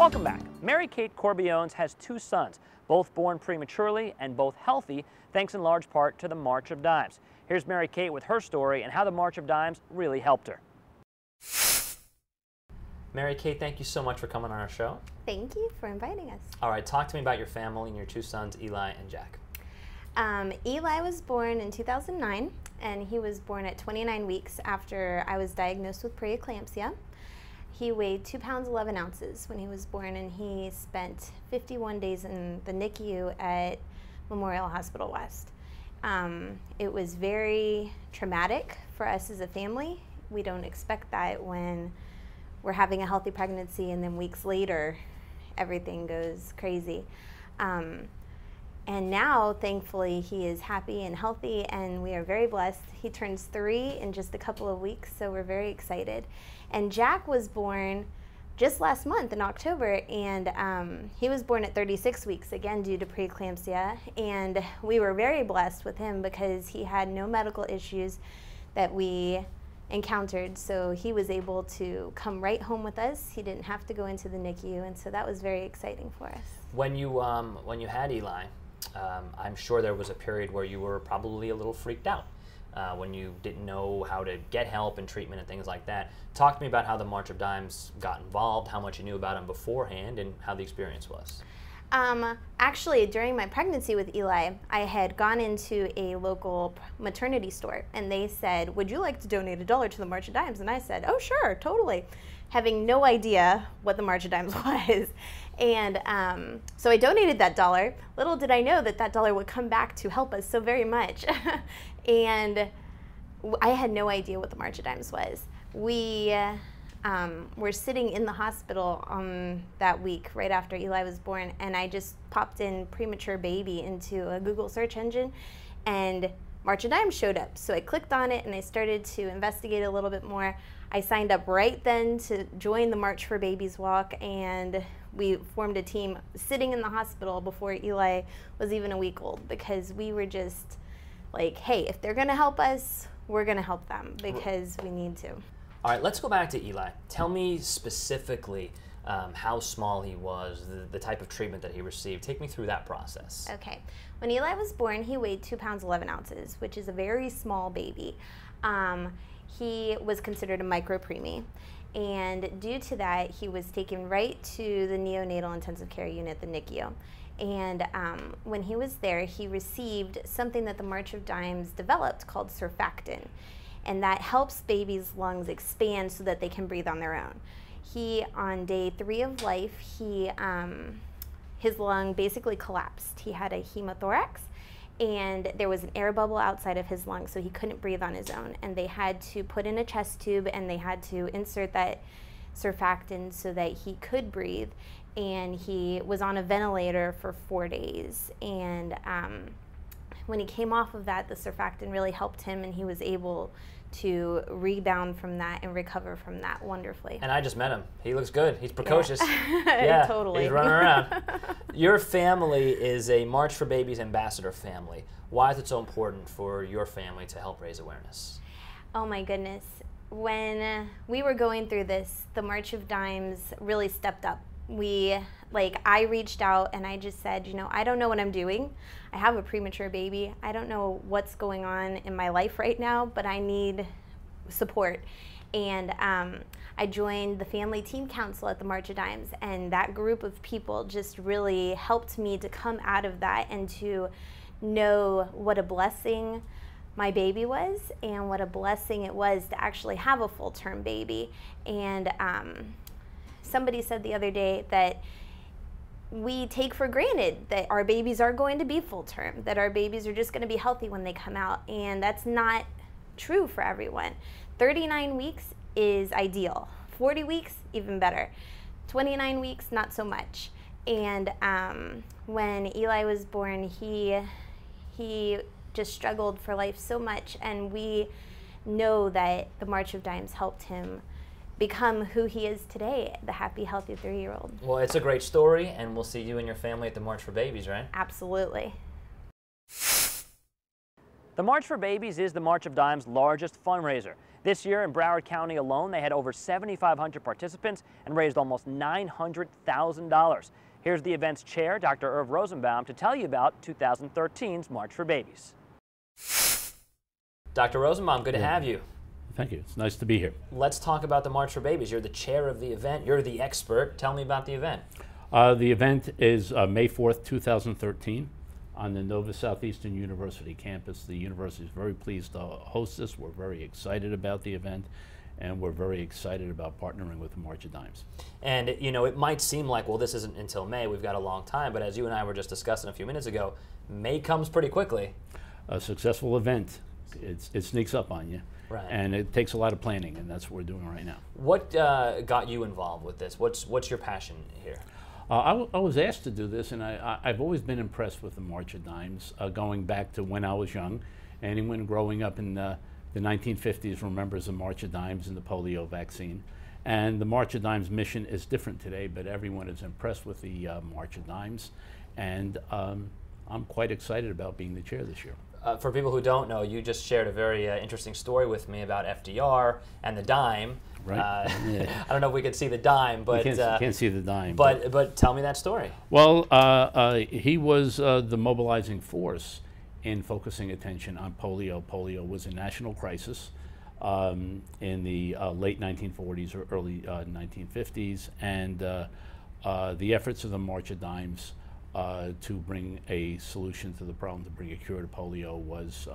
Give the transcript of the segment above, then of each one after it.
Welcome back. Mary-Kate Corbiones has two sons, both born prematurely and both healthy, thanks in large part to the March of Dimes. Here's Mary-Kate with her story and how the March of Dimes really helped her. Mary-Kate, thank you so much for coming on our show. Thank you for inviting us. All right, talk to me about your family and your two sons, Eli and Jack. Eli was born in 2009, and he was born at 29 weeks after I was diagnosed with preeclampsia. He weighed 2 pounds 11 ounces when he was born, and he spent 51 days in the NICU at Memorial Hospital West. It was very traumatic for us as a family. We don't expect that when we're having a healthy pregnancy and then weeks later everything goes crazy. And now, thankfully, he is happy and healthy, and we are very blessed. He turns 3 in just a couple of weeks, so we're very excited. And Jack was born just last month in October, and he was born at 36 weeks, again due to preeclampsia. And we were very blessed with him because he had no medical issues that we encountered, so he was able to come right home with us. He didn't have to go into the NICU, and so that was very exciting for us. When you had Eli, I'm sure there was a period where you were probably a little freaked out when you didn't know how to get help and treatment and things like that. Talk to me about how the March of Dimes got involved, how much you knew about him beforehand, and how the experience was. Actually, during my pregnancy with Eli, I had gone into a local maternity store, and they said, "Would you like to donate $1 to the March of Dimes?" And I said, "Oh, sure, totally," having no idea what the March of Dimes was. And so I donated that $1. Little did I know that that $1 would come back to help us so very much. And I had no idea what the March of Dimes was. We were sitting in the hospital that week right after Eli was born, and I just popped in premature baby into a Google search engine, and March of Dimes showed up. So I clicked on it and I started to investigate a little bit more. I signed up right then to join the March for Babies walk, and we formed a team sitting in the hospital before Eli was even a week old, because we were just like, hey, if they're gonna help us, we're gonna help them because we need to. All right, let's go back to Eli. Tell me specifically how small he was, the type of treatment that he received. Take me through that process. Okay. When Eli was born, he weighed 2 pounds 11 ounces, which is a very small baby. He was considered a micropreemie, and due to that, he was taken right to the neonatal intensive care unit, the NICU. And when he was there, he received something that the March of Dimes developed called surfactant, and that helps babies' lungs expand so that they can breathe on their own. He, on day 3 of life, his lung basically collapsed. He had a hemothorax, and there was an air bubble outside of his lung, so he couldn't breathe on his own. And they had to put in a chest tube, and they had to insert that surfactant so that he could breathe. And he was on a ventilator for 4 days. And when he came off of that, the surfactant really helped him, and he was able to rebound from that and recover from that wonderfully. And I just met him. He looks good. He's precocious. Yeah, yeah, totally. He's running around. Your family is a March for Babies ambassador family. Why is it so important for your family to help raise awareness? Oh my goodness. When we were going through this, the March of Dimes really stepped up. I reached out and I just said, I don't know what I'm doing. I have a premature baby. I don't know what's going on in my life right now, but I need support. And I joined the Family Team Council at the March of Dimes, and that group of people just really helped me to come out of that and to know what a blessing my baby was and what a blessing it was to actually have a full-term baby. And somebody said the other day that we take for granted that our babies are going to be full-term, that our babies are just going to be healthy when they come out, and that's not true for everyone. 39 weeks is ideal. 40 weeks, even better. 29 weeks, not so much. And when Eli was born, he just struggled for life so much, and we know that the March of Dimes helped him become who he is today, the happy, healthy 3-year-old. Well, it's a great story, and we'll see you and your family at the March for Babies, right? Absolutely. The March for Babies is the March of Dimes' largest fundraiser. This year in Broward County alone, they had over 7,500 participants and raised almost $900,000. Here's the event's chair, Dr. Irv Rosenbaum, to tell you about 2013's March for Babies. Dr. Rosenbaum, good to have you. Thank you. It's nice to be here. Let's talk about the March for Babies. You're the chair of the event. You're the expert. Tell me about the event. The event is May 4th, 2013 on the Nova Southeastern University campus. The university is very pleased to host this. We're very excited about the event, and we're very excited about partnering with the March of Dimes. And you know, it might seem like, well, this isn't until May. We've got a long time. But as you and I were just discussing a few minutes ago, May comes pretty quickly. A successful event, it sneaks up on you. Right. And it takes a lot of planning, and that's what we're doing right now. What got you involved with this? What's your passion here? I was asked to do this, and I've always been impressed with the March of Dimes, going back to when I was young. Anyone growing up in the 1950s remembers the March of Dimes and the polio vaccine. And the March of Dimes mission is different today, but everyone is impressed with the March of Dimes. And I'm quite excited about being the chair this year. For people who don't know, you just shared a very interesting story with me about FDR and the dime. Right. Yeah. I don't know if we could see the dime, but you can't see the dime. But tell me that story. Well, he was the mobilizing force in focusing attention on polio. Polio was a national crisis in the late 1940s or early 1950s, and the efforts of the March of Dimes to bring a solution to the problem, to bring a cure to polio, was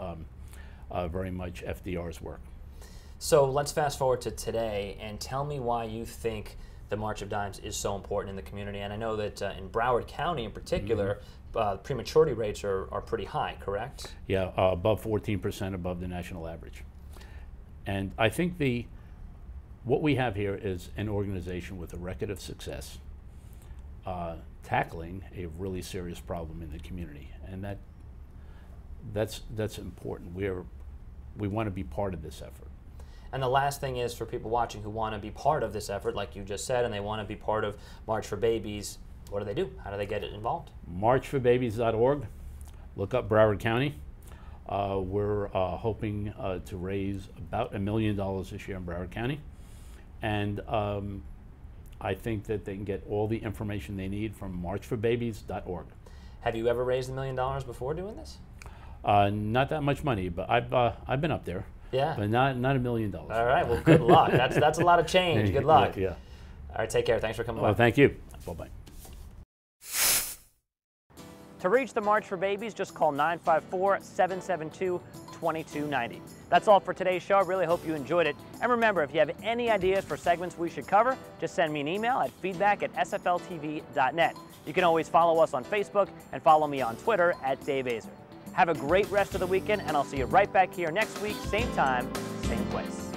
very much FDR's work. So let's fast forward to today and tell me why you think the March of Dimes is so important in the community. And I know that in Broward County in particular, prematurity rates are pretty high, correct? Yeah, above 14% above the national average. And I think what we have here is an organization with a record of success tackling a really serious problem in the community. And that's important. We want to be part of this effort. And the last thing is, for people watching who want to be part of this effort, like you just said, and they want to be part of March for Babies, what do they do? How do they get involved? Marchforbabies.org. Look up Broward County. We're hoping to raise about $1 million this year in Broward County. And I think that they can get all the information they need from marchforbabies.org. Have you ever raised $1 million before doing this? Not that much money, but I've been up there. Yeah. But not $1 million. All right. Well, good luck. That's a lot of change. Good luck. Yeah. All right. Take care. Thanks for coming by. Thank you. Bye-bye. To reach the March for Babies, just call 954-772-2290. That's all for today's show. I really hope you enjoyed it. And remember, if you have any ideas for segments we should cover, just send me an email at feedback@sfltv.net. You can always follow us on Facebook and follow me on Twitter @DaveAzer. Have a great rest of the weekend, and I'll see you right back here next week, same time, same place.